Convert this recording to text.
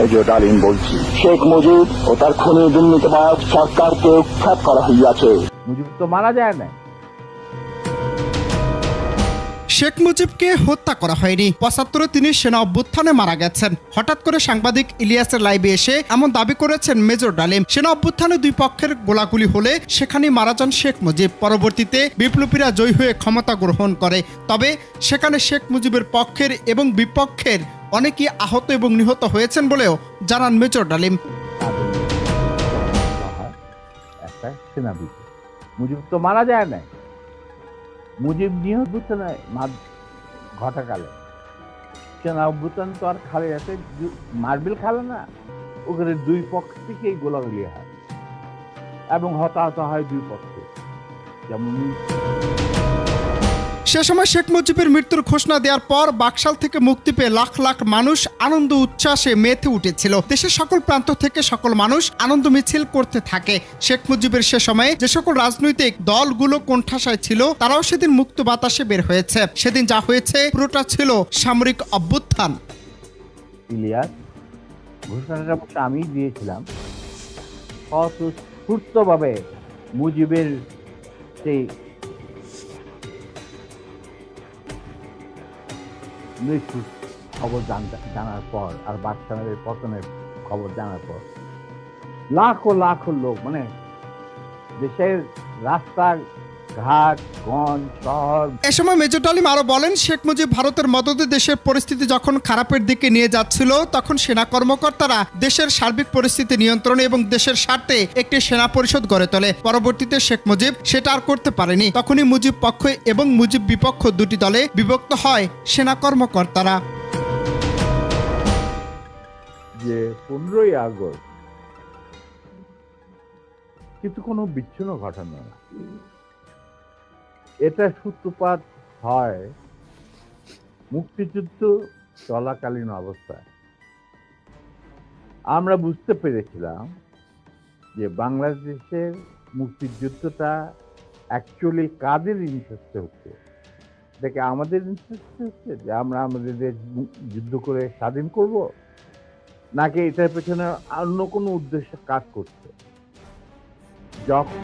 Major ডালিম বলছি, শেখ মুজিব ও তার খুনি দুর্নীতিবাজ সরকারকে উৎখাত করা হইয়াছে। মুজিব তো মারা যায় না। শেখ মুজিবকে হত্যা করা হয়নি, ৭৫ তিনি সেনা অভ্যুত্থানে মারা গেছেন। হঠাৎ করে সাংবাদিক ইলিয়াসের লাইভে এসে এমন দাবি করেছেন মেজর ডালিম। সেনা অভ্যুত্থানে দুই পক্ষের গোলাগুলি হলে সেখানে মারা যান শেখ মুজিব। পরবর্তীতে বিপ্লবীরা জয়ী হয়ে ক্ষমতা গ্রহণ করে। তবে সেখানে শেখ মুজিবের পক্ষের এবং বিপক্ষের অনেকেই আহত এবং নিহত হয়েছেন বলেও জানান মেজর ডালিম। একটা সেনাপতি, মুজিব তো মারা যায় না। মুজিব নিহত ঘটাকালে সেনা অভ্যুত্থান তো আর খালে আছে, মার্বেল খালে না, ওখানে দুই পক্ষ থেকেই গোলাগুলি হয় এবং হতাহত হয় দুই পক্ষে। যেমন সে সময় শেখ মুজিবের মৃত্যুর ঘোষণা দেওয়ার পর বাকশাল থেকে মুক্তি পেয়ে লাখ লাখ মানুষ আনন্দ উচ্ছ্বাসে মেতে উঠেছিল। দেশের সকল প্রান্ত থেকে সকল মানুষ আনন্দ মিছিল করতে থাকে। শেখ মুজিবের সে সময়ে যে সকল রাজনৈতিক দলগুলো কোণঠাসায় ছিল তারাও সেদিন মুক্ত বাতাসে বের হয়েছে। সেদিন যা হয়েছে পুরোটা ছিল সামরিক অভ্যুত্থান। ইলিয়াস ঘোষণাটা আমি দিয়েছিলাম স্বতঃস্ফূর্তভাবে। মুজিবের সেই মৃত্যুর খবর জানার পর আর বাকশালের পতনের খবর জানার পর লাখো লাখো লোক, মানে দেশের রাস্তা ঘাট গঞ্জ শহর। এ সময় মেজর ডালিম আরো বলেন, শেখ মুজিব ভারতের মদদে দেশের পরিস্থিতি যখন খারাপের দিকে নিয়ে যাচ্ছিল তখন সেনা কর্মকর্তারা দেশের সার্বিক পরিস্থিতি নিয়ন্ত্রণে এবং দেশের স্বার্থে একটি সেনা পরিষদ গড়ে তোলে। পরবর্তীতে শেখ মুজিব সেটা আর করতে পারেনি। তখনই মুজিব পক্ষ এবং মুজিব বিপক্ষ দুটি দলে বিভক্ত হয় সেনা কর্মকর্তারা। যে 15ই আগস্ট কিন্তু কোনো বিচ্ছিন্ন ঘটনা না, এটা সূত্রপাত হয় মুক্তিযুদ্ধ চলাকালীন অবস্থায়। আমরা বুঝতে পেরেছিলাম যে বাংলাদেশের মুক্তিযুদ্ধটা অ্যাকচুয়ালি কাদের ইন্টারেস্টে হচ্ছে। দেখে আমাদের ইন্টারেস্টে হচ্ছে যে আমরা আমাদের দেশ যুদ্ধ করে স্বাধীন করব, নাকি এটার পেছনে অন্য কোনো উদ্দেশ্য কাজ করছে। যখন